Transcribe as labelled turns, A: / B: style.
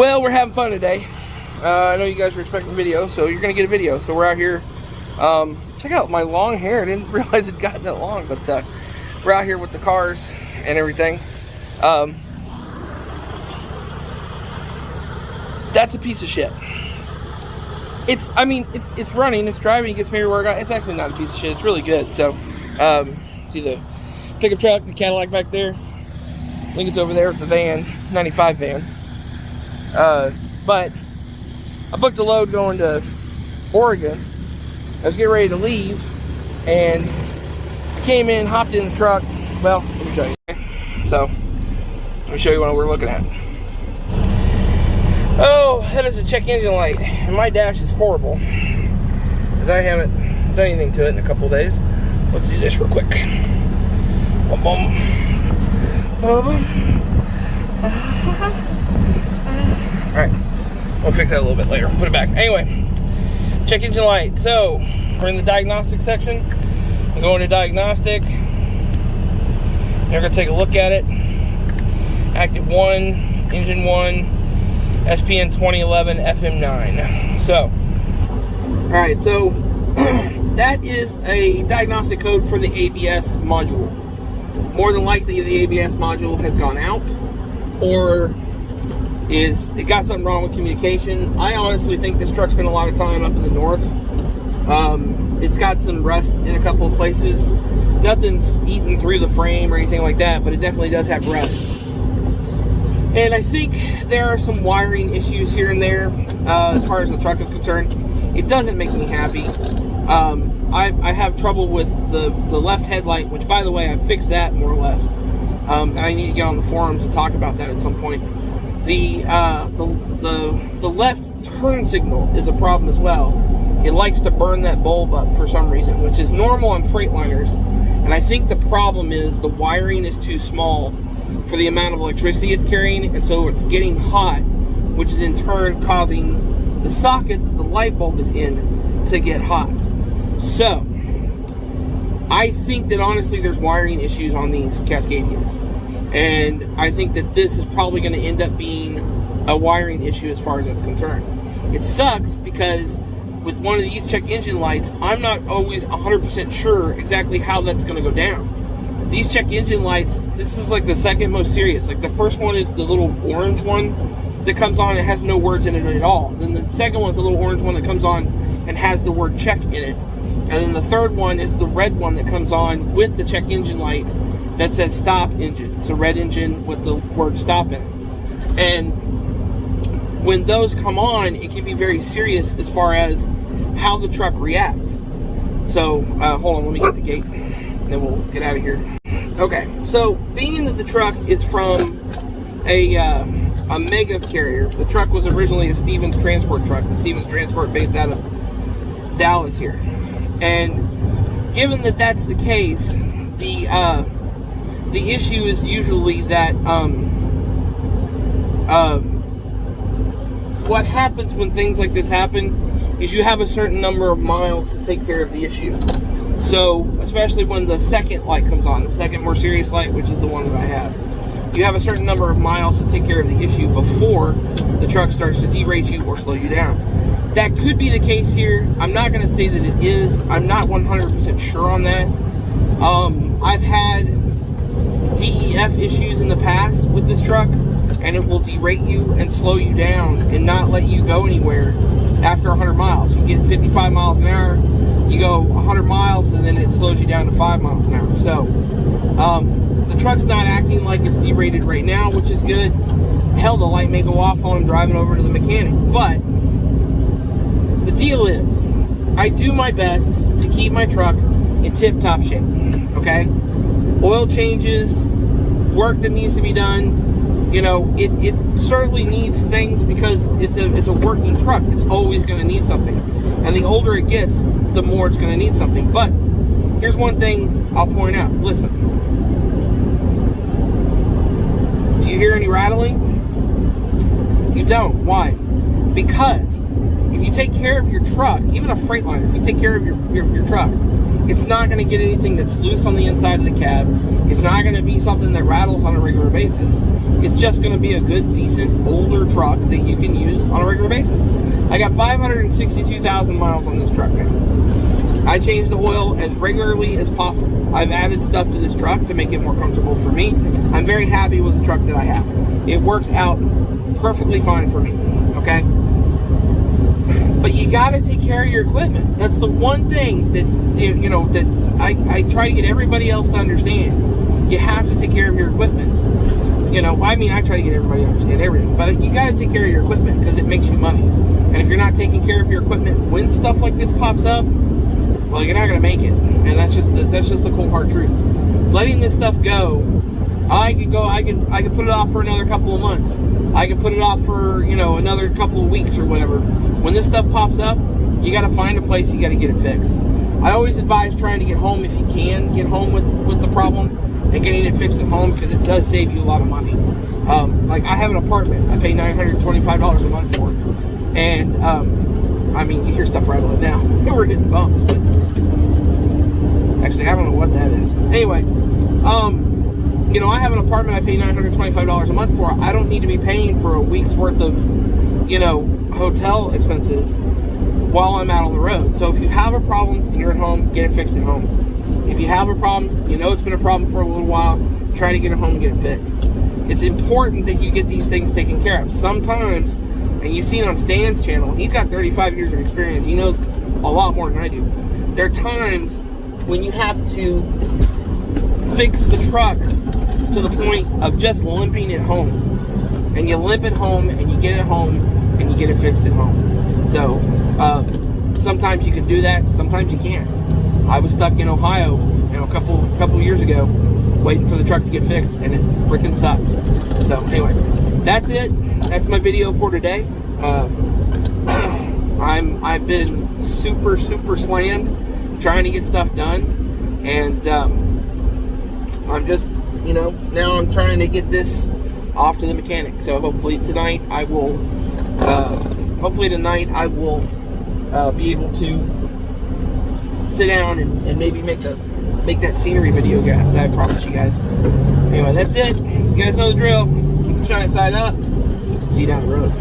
A: Well, we're having fun today. I know you guys are expecting video, so you're gonna get a video. So we're out here. Check out my long hair. I didn't realize it'd gotten that long, but we're out here with the cars and everything. That's a piece of shit. It's running, it's driving, it gets me everywhere. It's actually not a piece of shit. It's really good. So, see the pickup truck, the Cadillac back there. Lincoln's over there with the van, 95 van. But I booked a load going to Oregon. I was getting ready to leave, and I came in, hopped in the truck. Well, let me show you. So, let me show you what we're looking at. Oh, that is a check engine light, and my dash is horrible, because I haven't done anything to it in a couple of days. Let's do this real quick. Boom, boom. Alright, we'll fix that a little bit later. Put it back. Anyway, check engine light. So, we're in the diagnostic section. I'm going to diagnostic. They're going to take a look at it. Active 1, engine 1. SPN 2011 FM9. So, alright, so that is a diagnostic code for the ABS module. More than likely, the ABS module has gone out, or it got something wrong with communication. I honestly think this truck spent a lot of time up in the north. It's got some rust in a couple of places. Nothing's eaten through the frame or anything like that, but it definitely does have rust. And I think there are some wiring issues here and there as far as the truck is concerned. It doesn't make me happy. I have trouble with the left headlight, which, by the way, I fixed that more or less. And I need to get on the forums and talk about that at some point. The left turn signal is a problem as well. It likes to burn that bulb up for some reason, which is normal on Freightliners. And I think the problem is the wiring is too small for the amount of electricity it's carrying, and so it's getting hot, which is in turn causing the socket that the light bulb is in to get hot. So, I think that honestly there's wiring issues on these Cascadias, and I think that this is probably going to end up being a wiring issue as far as that's concerned. It sucks because with one of these check engine lights, I'm not always 100% sure exactly how that's going to go down. These check engine lights, this is like the second most serious. Like the first one is the little orange one that comes on, it has no words in it at all. Then the second one's the little orange one that comes on and has the word check in it. And then the third one is the red one that comes on with the check engine light that says stop engine. It's a red engine with the word stop in it. And when those come on, it can be very serious as far as how the truck reacts. So, hold on, let me get the gate, and then we'll get out of here. Okay, so being that the truck is from a mega carrier, the truck was originally a Stevens Transport truck. The Stevens Transport based out of Dallas here. And given that that's the case, the issue is usually that what happens when things like this happen is you have a certain number of miles to take care of the issue. So, especially when the second light comes on, the second more serious light, which is the one that I have, you have a certain number of miles to take care of the issue before the truck starts to derate you or slow you down. That could be the case here. I'm not going to say that it is. I'm not 100% sure on that. I've had DEF issues in the past with this truck, and it will derate you and slow you down and not let you go anywhere after 100 miles. You get 55 miles an hour, you go 100 miles, and then it slows you down to 5 miles an hour. So, the truck's not acting like it's derated right now, which is good. Hell, the light may go off while I'm driving over to the mechanic. But, the deal is, I do my best to keep my truck in tip-top shape, okay? Oil changes, work that needs to be done, you know, it certainly needs things because it's a working truck. It's always going to need something. And the older it gets, the more it's going to need something. But here's one thing I'll point out. Listen. Do you hear any rattling? You don't. Why? Because if you take care of your truck, even a Freightliner, if you take care of your truck, it's not going to get anything that's loose on the inside of the cab. It's not going to be something that rattles on a regular basis. It's just going to be a good, decent, older truck that you can use on a regular basis. I got 562,000 miles on this truck now. I change the oil as regularly as possible. I've added stuff to this truck to make it more comfortable for me. I'm very happy with the truck that I have. It works out perfectly fine for me, okay? But you got to take care of your equipment. That's the one thing that, you know, that I try to get everybody else to understand. You have to take care of your equipment. You know, I mean, I try to get everybody to understand everything, but you got to take care of your equipment because it makes you money. And if you're not taking care of your equipment when stuff like this pops up, well, you're not going to make it. And that's just the cold hard truth. Letting this stuff go, I could put it off for another couple of months. I could put it off for, you know, another couple of weeks or whatever. When this stuff pops up, you got to find a place, you got to get it fixed. I always advise trying to get home if you can, get home with the problem and getting it fixed at home because it does save you a lot of money. Like I have an apartment, I pay $925 a month for it. And, I mean, you hear stuff rattling now. We're hitting bumps, but actually, I don't know what that is. Anyway, you know, I have an apartment I pay $925 a month for. I don't need to be paying for a week's worth of, you know, hotel expenses while I'm out on the road. So if you have a problem and you're at home, get it fixed at home. If you have a problem, you know it's been a problem for a little while, try to get it home and get it fixed. It's important that you get these things taken care of. Sometimes, and you've seen on Stan's channel, he's got 35 years of experience. He knows a lot more than I do. There are times when you have to fix the truck to the point of just limping it home. And you limp it home, and you get it home, and you get it fixed at home. So, sometimes you can do that, sometimes you can't. I was stuck in Ohio, you know, a couple years ago, waiting for the truck to get fixed, and it freaking sucked. So, anyway, that's it. That's my video for today. I've been super slammed trying to get stuff done, and I'm just, you know, now I'm trying to get this off to the mechanic. So hopefully tonight I will be able to sit down and maybe make that scenery video that I promised you guys. Anyway, that's it. You guys know the drill. Keep the shine side up. See you down the road.